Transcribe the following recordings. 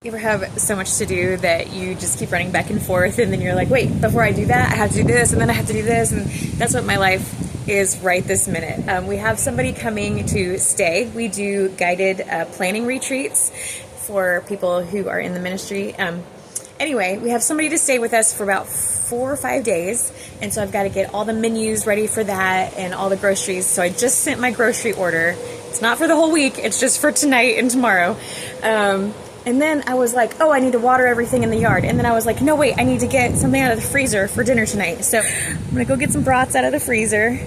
You ever have so much to do that you just keep running back and forth, and then you're like, wait, before I do that, I have to do this, and then I have to do this, and that's what my life is right this minute. We have somebody coming to stay. We do guided planning retreats for people who are in the ministry. Anyway, we have somebody to stay with us for about 4 or 5 days, and so I've got to get all the menus ready for that and all the groceries. So I just sent my grocery order. It's not for the whole week, it's just for tonight and tomorrow. And then I was like, oh, I need to water everything in the yard. And then I was like, no, wait, I need to get something out of the freezer for dinner tonight. So I'm gonna go get some brats out of the freezer.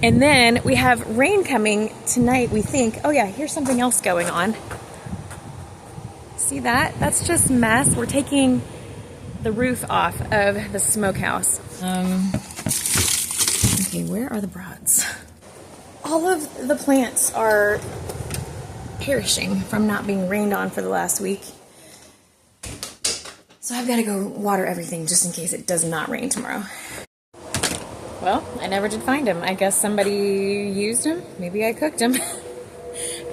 And then we have rain coming tonight, we think. Oh yeah, here's something else going on. See that? That's just mess. We're taking the roof off of the smokehouse. Okay, where are the brats? All of the plants are perishing from not being rained on for the last week. So I've got to go water everything just in case it does not rain tomorrow. Well, I never did find them. I guess somebody used them. Maybe I cooked them.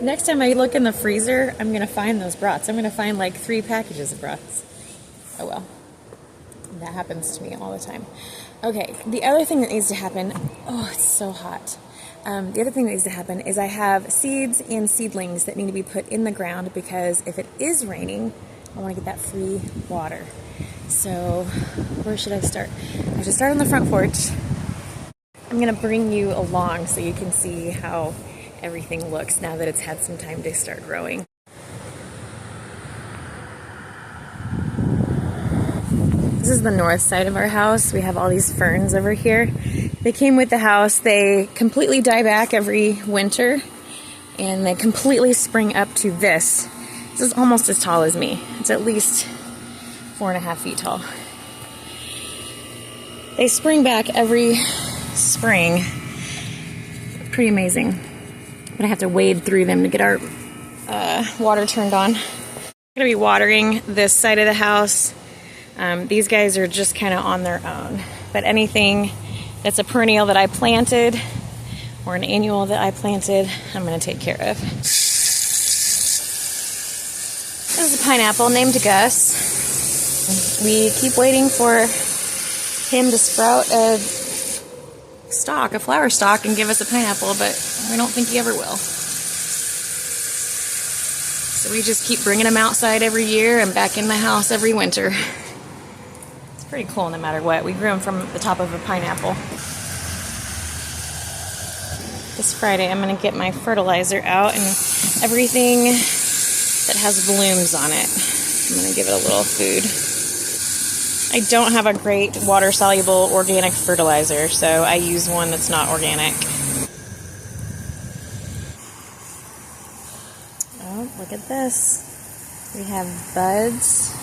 Next time I look in the freezer, I'm going to find those brats. I'm going to find like 3 packages of brats. Oh well. That happens to me all the time. Okay, the other thing that needs to happen... Oh, it's so hot. The other thing that needs to happen is I have seeds and seedlings that need to be put in the ground because if it is raining, I want to get that free water. So where should I start? I should start on the front porch. I'm going to bring you along so you can see how everything looks now that it's had some time to start growing. This is the north side of our house. We have all these ferns over here. They came with the house. They completely die back every winter, and they completely spring up to this. This is almost as tall as me. It's at least 4.5 feet tall. They spring back every spring. Pretty amazing. But I have to wade through them to get our water turned on. I'm gonna be watering this side of the house. These guys are just kind of on their own, but anything that's a perennial that I planted or an annual that I planted, I'm going to take care of. This is a pineapple named Gus. We keep waiting for him to sprout a stalk, a flower stalk, and give us a pineapple, but we don't think he ever will. So we just keep bringing him outside every year and back in the house every winter. Pretty cool no matter what. We grew them from the top of a pineapple. This Friday I'm going to get my fertilizer out and everything that has blooms on it. I'm going to give it a little food. I don't have a great water-soluble organic fertilizer, so I use one that's not organic. Oh, look at this. We have buds.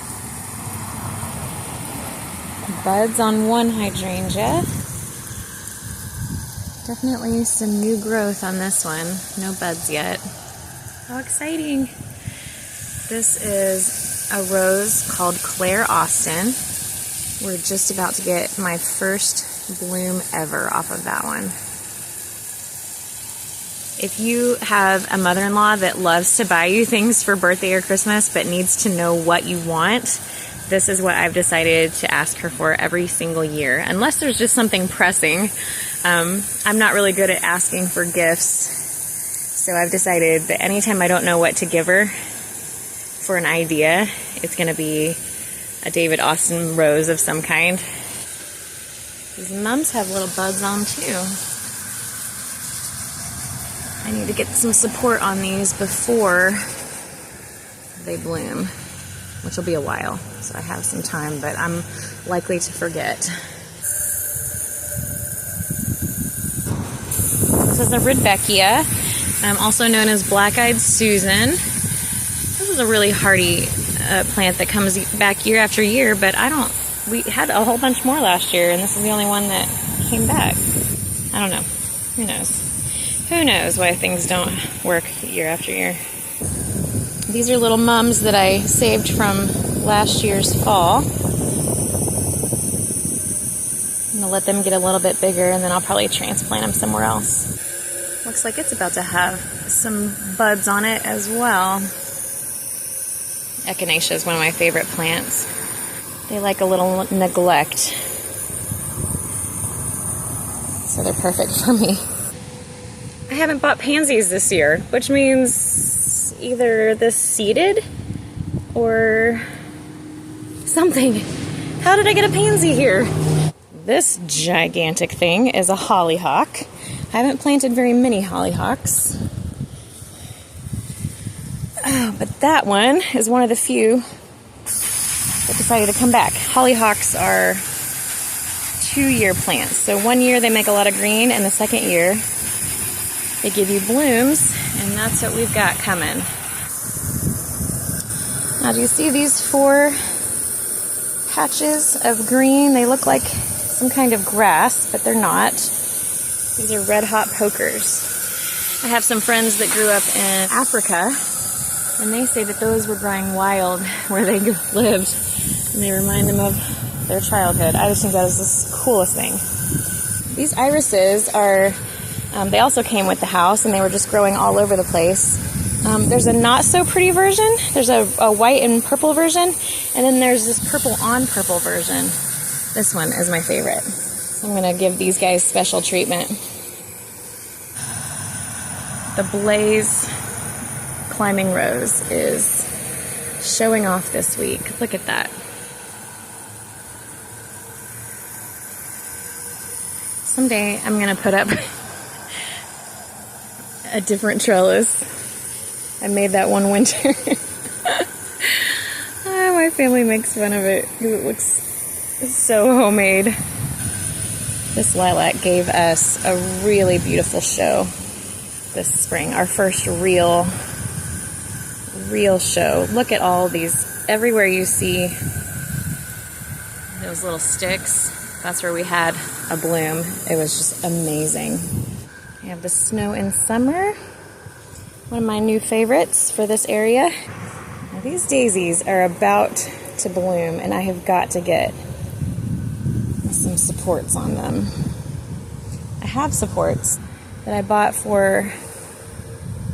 Buds on one hydrangea. Definitely some new growth on this one. No buds yet. How exciting. This is a rose called Claire Austin. We're just about to get my first bloom ever off of that one. If you have a mother-in-law that loves to buy you things for birthday or Christmas but needs to know what you want, this is what I've decided to ask her for every single year, unless there's just something pressing. I'm not really good at asking for gifts, so I've decided that anytime I don't know what to give her for an idea, it's going to be a David Austin rose of some kind. These mums have little buds on too. I need to get some support on these before they bloom, which will be a while, so I have some time, but I'm likely to forget. This is a Rudbeckia, also known as Black-Eyed Susan. This is a really hardy plant that comes back year after year, but we had a whole bunch more last year, and this is the only one that came back. I don't know. Who knows? Who knows why things don't work year after year. These are little mums that I saved from last year's fall. I'm going to let them get a little bit bigger, and then I'll probably transplant them somewhere else. Looks like it's about to have some buds on it as well. Echinacea is one of my favorite plants. They like a little neglect, so they're perfect for me. I haven't bought pansies this year, which means either this seeded or something. How did I get a pansy here? This gigantic thing is a hollyhock. I haven't planted very many hollyhocks. Oh, but that one is one of the few that decided to come back. Hollyhocks are 2-year plants. So 1 year they make a lot of green, and the second year they give you blooms, and that's what we've got coming. Now, do you see these 4 patches of green? They look like some kind of grass, but they're not. These are red hot pokers. I have some friends that grew up in Africa, and they say that those were growing wild where they lived, and they remind them of their childhood. I just think that is the coolest thing. These irises are, they also came with the house, and they were just growing all over the place. There's a not so pretty version. There's a white and purple version, and then there's this purple on purple version. This one is my favorite. So I'm gonna give these guys special treatment. The Blaze Climbing Rose is showing off this week. Look at that. Someday I'm gonna put up a different trellis. I made that one winter. My family makes fun of it because it looks so homemade. This lilac gave us a really beautiful show this spring. Our first real show. Look at all these. Everywhere you see those little sticks, that's where we had a bloom. It was just amazing. We have the snow in summer. One of my new favorites for this area. Now, these daisies are about to bloom, and I have got to get some supports on them. I have supports that I bought for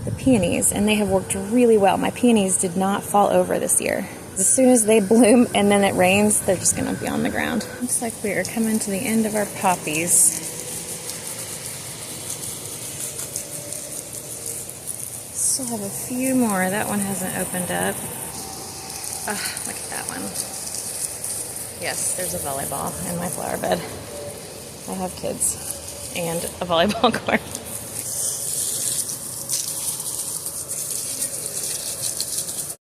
the peonies, and they have worked really well. My peonies did not fall over this year. As soon as they bloom and then it rains, they're just going to be on the ground. Looks like we are coming to the end of our poppies. Still have a few more. That one hasn't opened up. Oh, look at that one. Yes, there's a volleyball in my flower bed. I have kids and a volleyball court.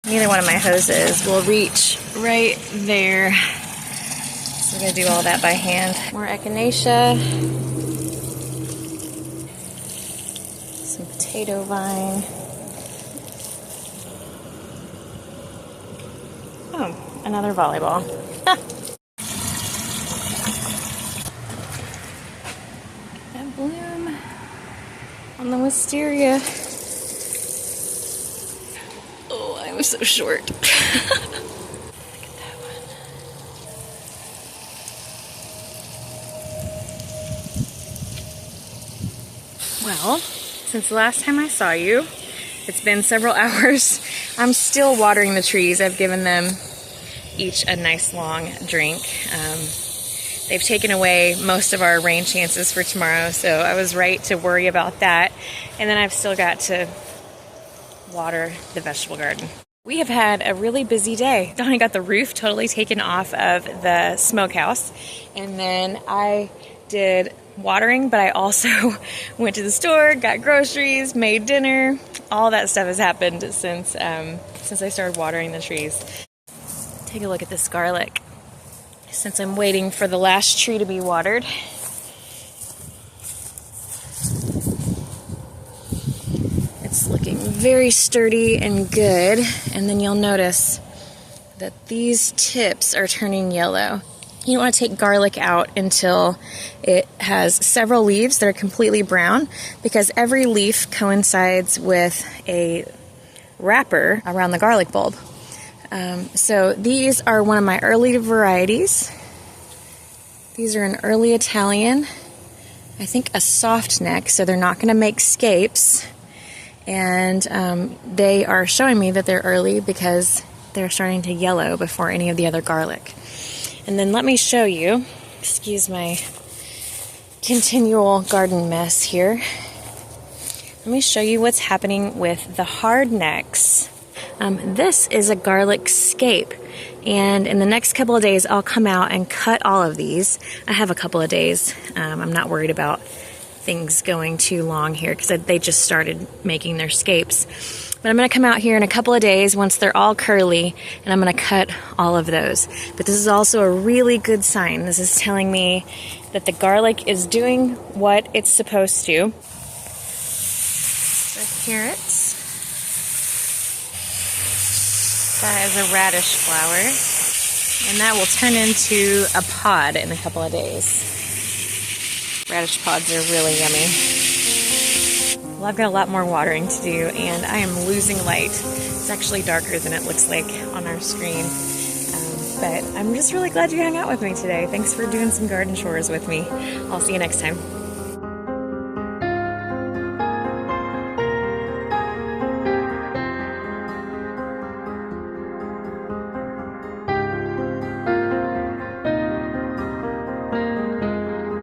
Neither one of my hoses will reach right there. So I'm going to do all that by hand. More echinacea. Some potato vine. Oh, another volleyball. That bloom on the wisteria. Oh, I was so short. Look at that one. Well, since the last time I saw you, it's been several hours. I'm still watering the trees. I've given them each a nice long drink. They've taken away most of our rain chances for tomorrow, so I was right to worry about that. And then I've still got to water the vegetable garden. We have had a really busy day. Donnie got the roof totally taken off of the smokehouse, and then I did watering, but I also went to the store, got groceries, made dinner. All that stuff has happened since I started watering the trees. Take a look at this garlic. Since I'm waiting for the last tree to be watered, it's looking very sturdy and good. And then you'll notice that these tips are turning yellow. You don't want to take garlic out until it has several leaves that are completely brown, because every leaf coincides with a wrapper around the garlic bulb. So these are one of my early varieties. These are an early Italian, I think a soft neck, so they're not going to make scapes. And they are showing me that they're early because they're starting to yellow before any of the other garlic. And then let me show you, excuse my continual garden mess here. Let me show you what's happening with the hard necks. This is a garlic scape, and in the next couple of days I'll come out and cut all of these. I have a couple of days. I'm not worried about things going too long here because they just started making their scapes. But I'm going to come out here in a couple of days once they're all curly, and I'm going to cut all of those. But this is also a really good sign. This is telling me that the garlic is doing what it's supposed to. The carrots. That is a radish flower, and that will turn into a pod in a couple of days. Radish pods are really yummy. Well, I've got a lot more watering to do, and I am losing light. It's actually darker than it looks like on our screen. But I'm just really glad you hung out with me today. Thanks for doing some garden chores with me. I'll see you next time.